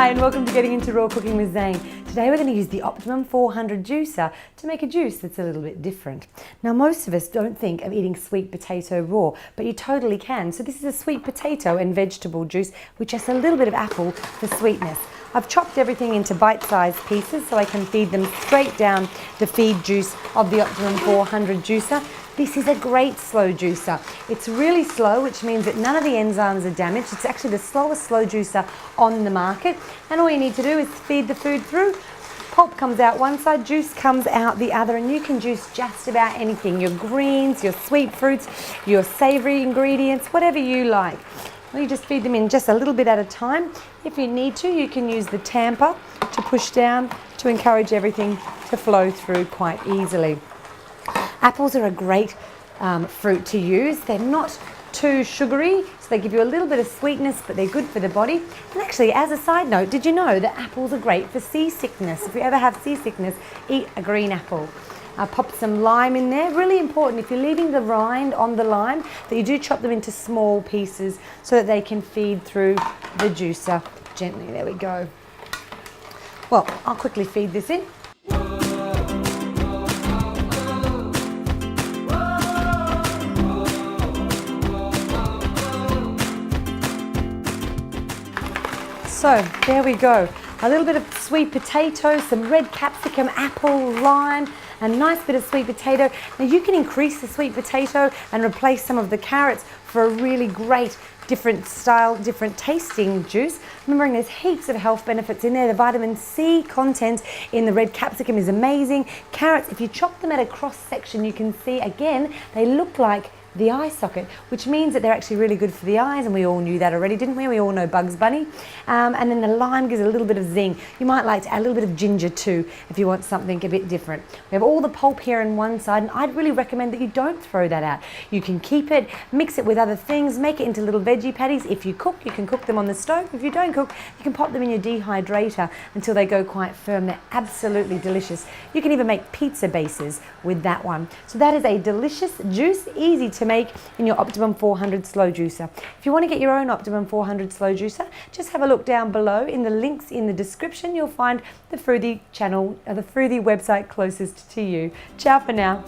Hi and welcome to Getting Into Raw Cooking with Zane. Today we're going to use the Optimum 400 juicer to make a juice that's a little bit different. Now most of us don't think of eating sweet potato raw, but you totally can. So this is a sweet potato and vegetable juice with just a little bit of apple for sweetness. I've chopped everything into bite-sized pieces so I can feed them straight down the feed juice of the Optimum 400 juicer. This is a great slow juicer. It's really slow, which means that none of the enzymes are damaged. It's actually the slowest slow juicer on the market. And all you need to do is feed the food through. Pulp comes out one side, juice comes out the other, and you can juice just about anything. Your greens, your sweet fruits, your savory ingredients, whatever you like. Well, you just feed them in just a little bit at a time. If you need to, you can use the tamper to push down to encourage everything to flow through quite easily. Apples are a great fruit to use. They're not too sugary, so they give you a little bit of sweetness, but they're good for the body. And actually, as a side note, did you know that apples are great for seasickness? If you ever have seasickness, eat a green apple. Pop some lime in there. Really important, if you're leaving the rind on the lime, that you do chop them into small pieces so that they can feed through the juicer gently. There we go. Well, I'll quickly feed this in. So there we go, a little bit of sweet potato, some red capsicum, apple, lime, a nice bit of sweet potato. Now you can increase the sweet potato and replace some of the carrots for a really great different style, different tasting juice. Remembering there's heaps of health benefits in there. The vitamin C content in the red capsicum is amazing. Carrots, if you chop them at a cross section, you can see again, they look like the eye socket, which means that they're actually really good for the eyes, and we all knew that already, didn't we? We all know Bugs Bunny. And then the lime gives a little bit of zing. You might like to add a little bit of ginger too if you want something a bit different. We have all the pulp here on one side, and I'd really recommend that you don't throw that out. You can keep it, mix it with other things, make it into little veggie patties. If you cook, you can cook them on the stove. If you don't cook, you can pop them in your dehydrator until they go quite firm. They're absolutely delicious. You can even make pizza bases with that one. So that is a delicious juice, easy to make in your Optimum 400 slow juicer. If you want to get your own Optimum 400 slow juicer, just have a look down below in the links in the description. You'll find the Fruthi channel, the Fruthi website closest to you. Ciao for now.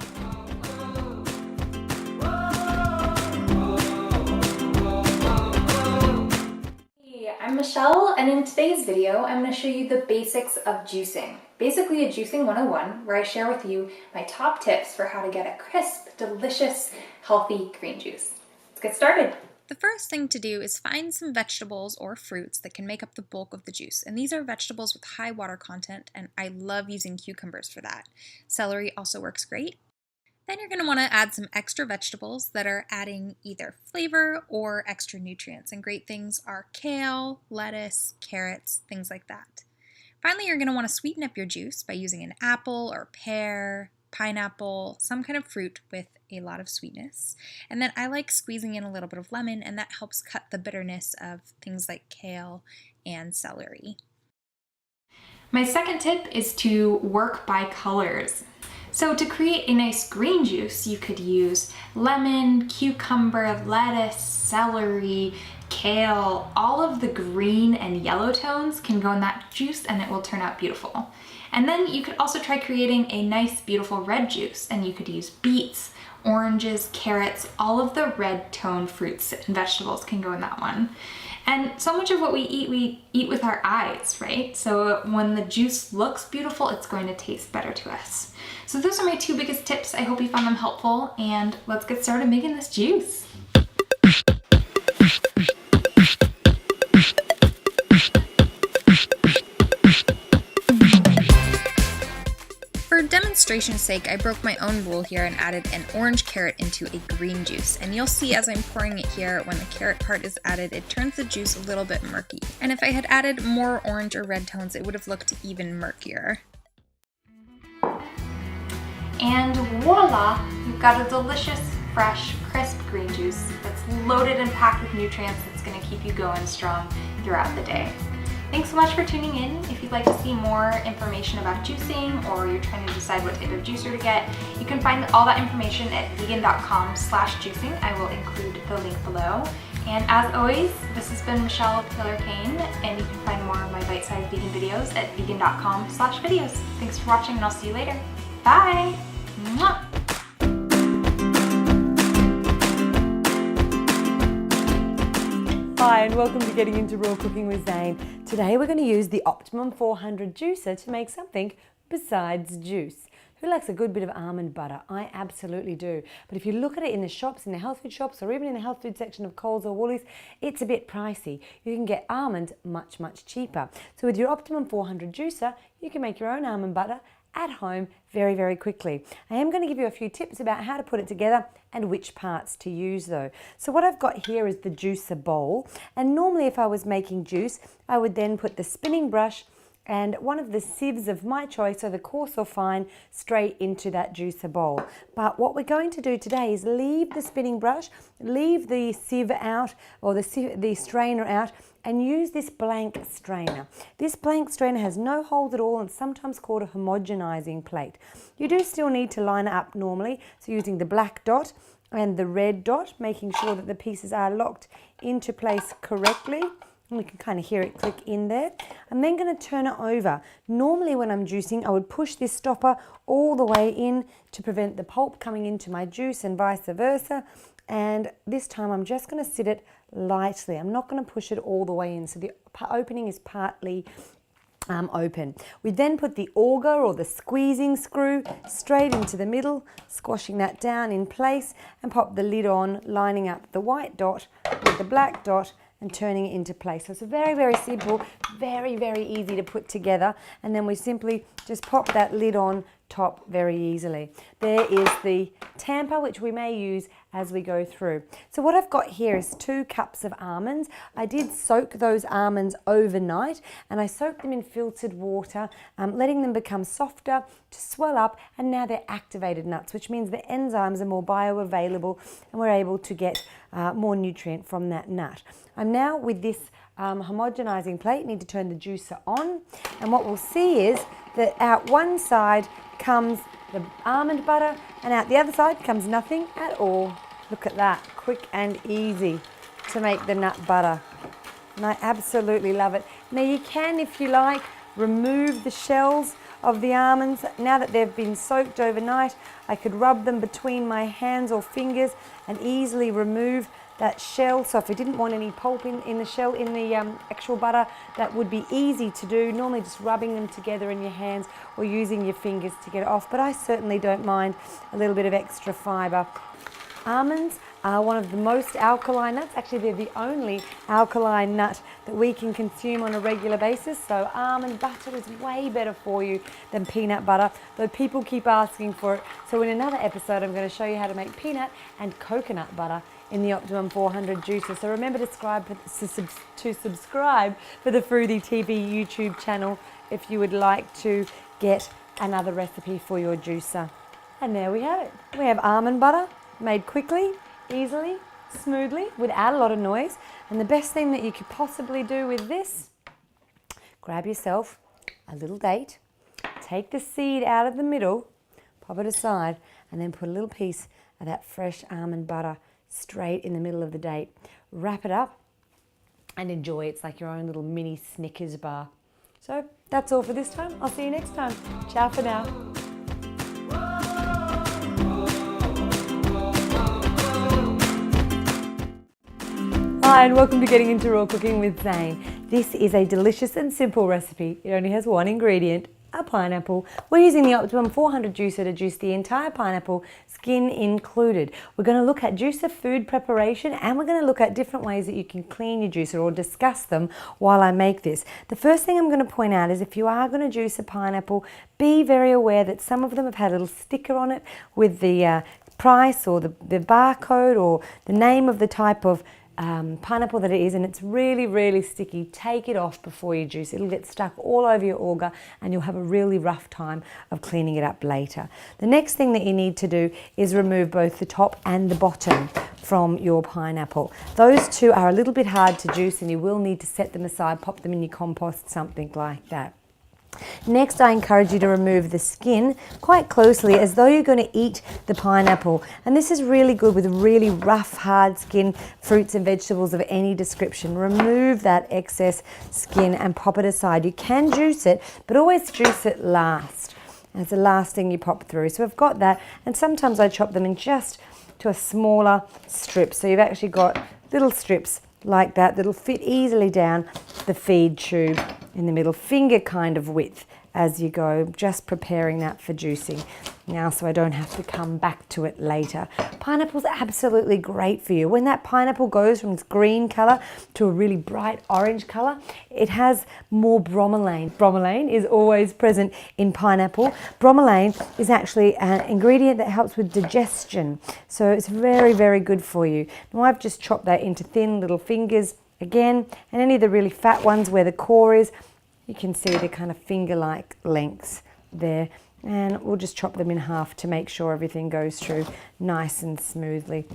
I'm Michelle, and in today's video I'm going to show you the basics of juicing. Basically a juicing 101, where I share with you my top tips for how to get a crisp, delicious, healthy green juice. Let's get started. The first thing to do is find some vegetables or fruits that can make up the bulk of the juice. And these are vegetables with high water content, and I love using cucumbers for that. Celery also works great. Then you're going to want to add some extra vegetables that are adding either flavor or extra nutrients. And great things are kale, lettuce, carrots, things like that. Finally, you're going to want to sweeten up your juice by using an apple or pear, pineapple, some kind of fruit with a lot of sweetness. And then I like squeezing in a little bit of lemon, and that helps cut the bitterness of things like kale and celery. My second tip is to work by colors. So to create a nice green juice, you could use lemon, cucumber, lettuce, celery, kale. All of the green and yellow tones can go in that juice and it will turn out beautiful. And then you could also try creating a nice, beautiful red juice, and you could use beets, oranges, carrots, all of the red toned fruits and vegetables can go in that one. And so much of what we eat with our eyes, right? So when the juice looks beautiful, it's going to taste better to us. So those are my two biggest tips. I hope you found them helpful, and let's get started making this juice. For demonstration's sake, I broke my own rule here and added an orange carrot into a green juice. And you'll see as I'm pouring it here, when the carrot part is added, it turns the juice a little bit murky. And if I had added more orange or red tones, it would have looked even murkier. And voila! You've got a delicious, fresh, crisp green juice that's loaded and packed with nutrients that's going to keep you going strong throughout the day. Thanks so much for tuning in. If you'd like to see more information about juicing, or you're trying to decide what type of juicer to get, you can find all that information at vegan.com/juicing. I will include the link below. And as always, this has been Michelle Taylor-Kane, and you can find more of my bite-sized vegan videos at vegan.com/videos. Thanks for watching, and I'll see you later. Bye! Mwah! Hi and welcome to Getting Into Raw Cooking with Zane. Today we're going to use the Optimum 400 juicer to make something besides juice. Who likes a good bit of almond butter? I absolutely do. But if you look at it in the shops, in the health food shops, or even in the health food section of Coles or Woolies, it's a bit pricey. You can get almonds much, much cheaper. So with your Optimum 400 juicer, you can make your own almond butter at home very, very quickly. I am going to give you a few tips about how to put it together and which parts to use though. So what I've got here is the juicer bowl, and normally if I was making juice, I would then put the spinning brush and one of the sieves of my choice, so the coarse or fine, straight into that juicer bowl. But what we're going to do today is leave the spinning brush, leave the sieve out, or the strainer out, and use this blank strainer. This blank strainer has no holes at all and sometimes called a homogenizing plate. You do still need to line it up normally, so using the black dot and the red dot, making sure that the pieces are locked into place correctly. And we can kind of hear it click in there. I'm then going to turn it over. Normally when I'm juicing, I would push this stopper all the way in to prevent the pulp coming into my juice and vice versa. And this time I'm just going to sit it lightly. I'm not going to push it all the way in. So the opening is partly open. We then put the auger or the squeezing screw straight into the middle, squashing that down in place, and pop the lid on, lining up the white dot with the black dot and turning it into place. So it's very, very simple, very, very easy to put together. And then we simply just pop that lid on top very easily. There is the tamper, which we may use as we go through. So what I've got here is 2 cups of almonds. I did soak those almonds overnight, and I soaked them in filtered water, letting them become softer to swell up, and now they're activated nuts, which means the enzymes are more bioavailable and we're able to get more nutrient from that nut. I'm now with this homogenizing plate, need to turn the juicer on, and what we'll see is that out one side comes the almond butter and out the other side comes nothing at all. Look at that, quick and easy to make the nut butter. And I absolutely love it. Now you can, if you like, remove the shells of the almonds. Now that they've been soaked overnight, I could rub them between my hands or fingers and easily remove that shell. So if I didn't want any pulp in the shell, in the actual butter, that would be easy to do. Normally just rubbing them together in your hands or using your fingers to get it off, but I certainly don't mind a little bit of extra fibre. Almonds are one of the most alkaline nuts. Actually, they're the only alkaline nut that we can consume on a regular basis. So almond butter is way better for you than peanut butter, though people keep asking for it. So in another episode, I'm going to show you how to make peanut and coconut butter in the Optimum 400 juicer. So remember to subscribe for the Foodie TV YouTube channel if you would like to get another recipe for your juicer. And there we have it. We have almond butter made quickly, easily, smoothly, without a lot of noise. And the best thing that you could possibly do with this, grab yourself a little date, take the seed out of the middle, pop it aside, and then put a little piece of that fresh almond butter straight in the middle of the date. Wrap it up and enjoy. It's like your own little mini Snickers bar. So that's all for this time. I'll see you next time. Ciao for now. Hi and welcome to Getting Into Raw Cooking with Zane. This is a delicious and simple recipe. It only has one ingredient, a pineapple. We're using the Optimum 400 juicer to juice the entire pineapple, skin included. We're going to look at juicer food preparation, and we're going to look at different ways that you can clean your juicer or discuss them while I make this. The first thing I'm going to point out is if you are going to juice a pineapple, be very aware that some of them have had a little sticker on it with the price or the barcode or the name of the type of pineapple that it is, and it's really, really sticky. Take it off before you juice. It'll get stuck all over your auger and you'll have a really rough time of cleaning it up later. The next thing that you need to do is remove both the top and the bottom from your pineapple. Those two are a little bit hard to juice and you will need to set them aside, pop them in your compost, something like that. Next, I encourage you to remove the skin quite closely as though you're going to eat the pineapple. And this is really good with really rough, hard skin fruits and vegetables of any description. Remove that excess skin and pop it aside. You can juice it, but always juice it last. As the last thing you pop through. So I've got that, and sometimes I chop them in just to a smaller strip. So you've actually got little strips like that that'll fit easily down the feed tube in the middle, finger kind of width as you go, just preparing that for juicing now so I don't have to come back to it later. Pineapple's absolutely great for you. When that pineapple goes from its green colour to a really bright orange colour, it has more bromelain. Bromelain is always present in pineapple. Bromelain is actually an ingredient that helps with digestion, so it's very, very good for you. Now I've just chopped that into thin little fingers again, and any of the really fat ones where the core is, you can see the kind of finger-like lengths there, and we'll just chop them in half to make sure everything goes through nice and smoothly.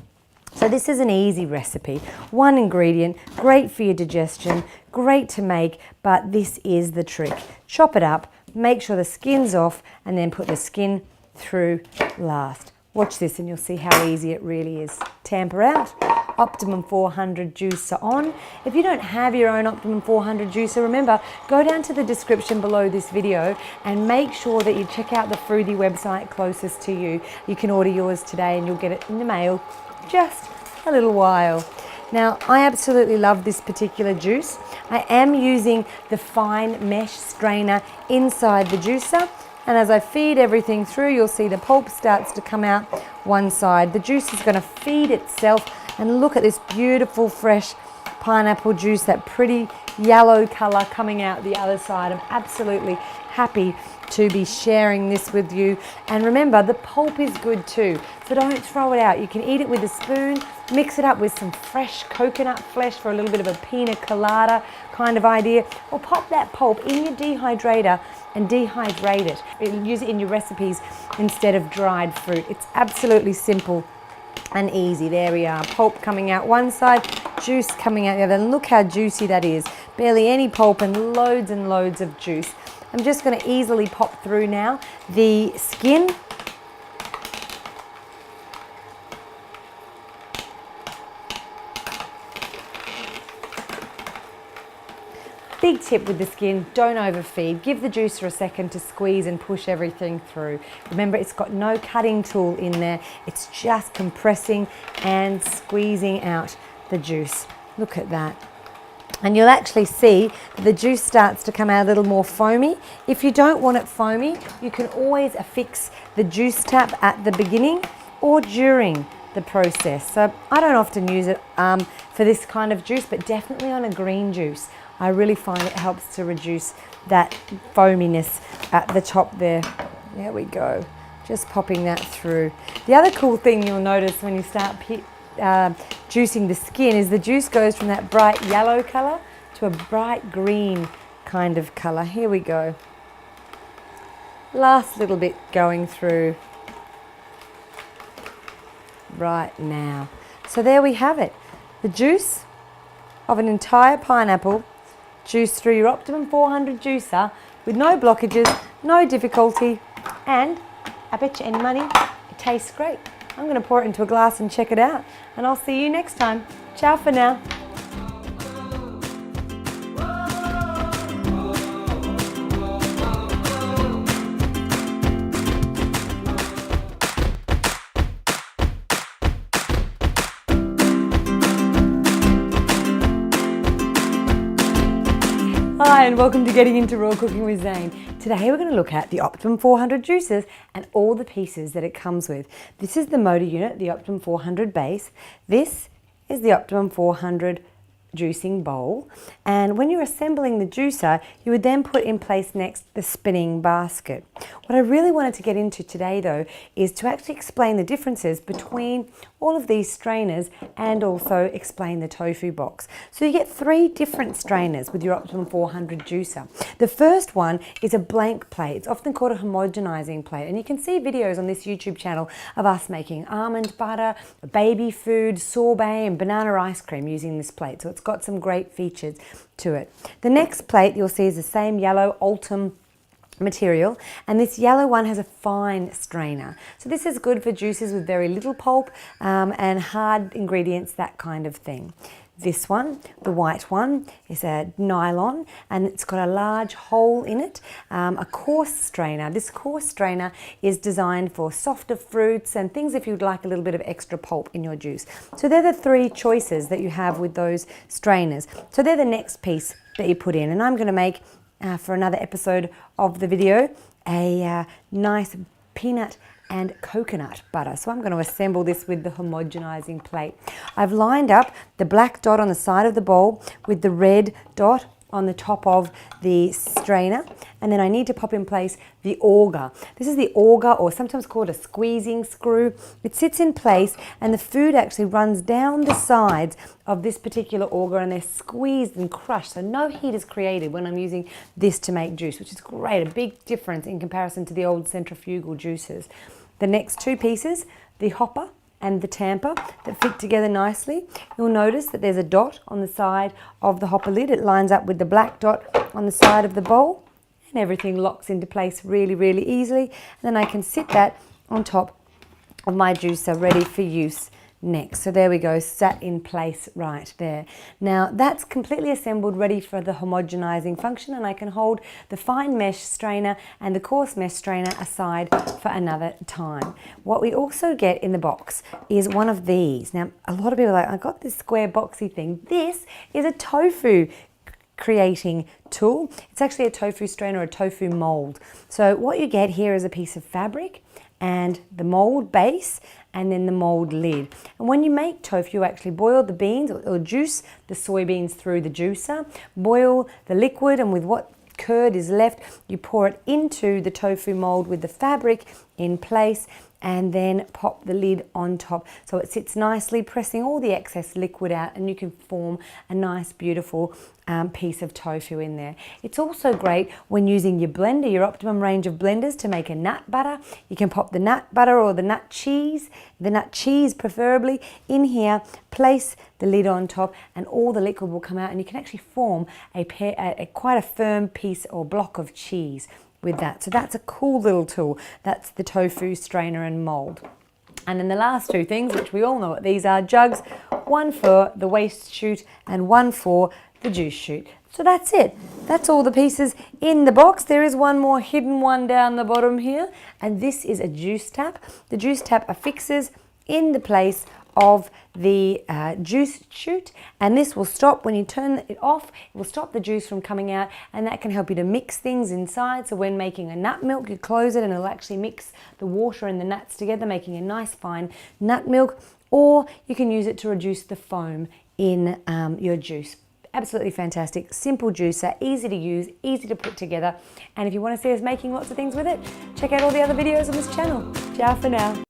So this is an easy recipe. One ingredient, great for your digestion, great to make, but this is the trick. Chop it up, make sure the skin's off, and then put the skin through last. Watch this and you'll see how easy it really is. Tamper out, Optimum 400 juicer on. If you don't have your own Optimum 400 juicer, remember, go down to the description below this video and make sure that you check out the Fruthi website closest to you. You can order yours today and you'll get it in the mail just a little while. Now, I absolutely love this particular juice. I am using the fine mesh strainer inside the juicer. And as I feed everything through, you'll see the pulp starts to come out one side. The juice is going to feed itself. And look at this beautiful, fresh pineapple juice, that pretty yellow colour coming out the other side. I'm absolutely happy to be sharing this with you. And remember, the pulp is good too, so don't throw it out. You can eat it with a spoon, mix it up with some fresh coconut flesh for a little bit of a pina colada kind of idea, or pop that pulp in your dehydrator and dehydrate it. Use it in your recipes instead of dried fruit. It's absolutely simple and easy. There we are, pulp coming out one side, juice coming out the other, and look how juicy that is. Barely any pulp and loads of juice. I'm just going to easily pop through now the skin. Big tip with the skin, don't overfeed. Give the juicer a second to squeeze and push everything through. Remember, it's got no cutting tool in there. It's just compressing and squeezing out the juice. Look at that. And you'll actually see that the juice starts to come out a little more foamy. If you don't want it foamy, you can always affix the juice tap at the beginning or during the process. So I don't often use it for this kind of juice, but definitely on a green juice. I really find it helps to reduce that foaminess at the top there. There we go. Just popping that through. The other cool thing you'll notice when you start juicing the skin is the juice goes from that bright yellow colour to a bright green kind of colour. Here we go. Last little bit going through right now. So there we have it. The juice of an entire pineapple juiced through your Optimum 400 juicer with no blockages, no difficulty, and I bet you any money it tastes great. I'm going to pour it into a glass and check it out, and I'll see you next time. Ciao for now. Hi and welcome to Getting Into Raw Cooking with Zane. Today we're going to look at the Optimum 400 juicers and all the pieces that it comes with. This is the motor unit, the Optimum 400 base. This is the Optimum 400 juicing bowl, and when you're assembling the juicer you would then put in place next the spinning basket. What I really wanted to get into today though is to actually explain the differences between all of these strainers and also explain the tofu box. So you get 3 different strainers with your Optimum 400 juicer. The first one is a blank plate. It's often called a homogenizing plate, and you can see videos on this YouTube channel of us making almond butter, baby food, sorbet and banana ice cream using this plate. So it's got some great features to it. The next plate you'll see is the same yellow Ultem material, and this yellow one has a fine strainer. So this is good for juices with very little pulp and hard ingredients, that kind of thing. This one, the white one, is a nylon and it's got a large hole in it, a coarse strainer. This coarse strainer is designed for softer fruits and things if you'd like a little bit of extra pulp in your juice. So they're the three choices that you have with those strainers. So they're the next piece that you put in, and I'm going to make for another episode of the video a nice peanut and coconut butter. So I'm going to assemble this with the homogenizing plate. I've lined up the black dot on the side of the bowl with the red dot on the top of the strainer, and then I need to pop in place the auger. This is the auger, or sometimes called a squeezing screw. It sits in place and the food actually runs down the sides of this particular auger and they're squeezed and crushed, so no heat is created when I'm using this to make juice, which is great, a big difference in comparison to the old centrifugal juicers. The next two pieces, the hopper and the tamper, that fit together nicely. You'll notice that there's a dot on the side of the hopper lid. It lines up with the black dot on the side of the bowl, and everything locks into place really, really easily. And then I can sit that on top of my juicer ready for use next. So there we go, sat in place right there. Now that's completely assembled, ready for the homogenizing function, and I can hold the fine mesh strainer and the coarse mesh strainer aside for another time. What we also get in the box is one of these. Now a lot of people are like, I got this square boxy thing. This is a tofu creating tool. It's actually a tofu strainer, a tofu mold. So what you get here is a piece of fabric and the mold base, and then the mold lid. And when you make tofu, you actually boil the beans or juice the soybeans through the juicer, boil the liquid, and with what curd is left, you pour it into the tofu mold with the fabric in place, and then pop the lid on top so it sits nicely, pressing all the excess liquid out, and you can form a nice beautiful piece of tofu in there. It's also great when using your blender, your Optimum range of blenders, to make a nut butter. You can pop the nut butter or the nut cheese preferably, in here, place the lid on top, and all the liquid will come out, and you can actually form quite a firm piece or block of cheese with that. So that's a cool little tool. That's the tofu strainer and mold. And then the last two things, which we all know what these are, jugs, one for the waste chute and one for the juice chute. So that's it. That's all the pieces in the box. There is one more hidden one down the bottom here, and this is a juice tap. The juice tap affixes in the place of the juice chute, and this will stop when you turn it off. It will stop the juice from coming out, and that can help you to mix things inside. So when making a nut milk, you close it and it'll actually mix the water and the nuts together, making a nice fine nut milk. Or you can use it to reduce the foam in your juice. Absolutely fantastic, simple juicer, easy to use, easy to put together. And if you want to see us making lots of things with it, check out all the other videos on this channel. Ciao for now.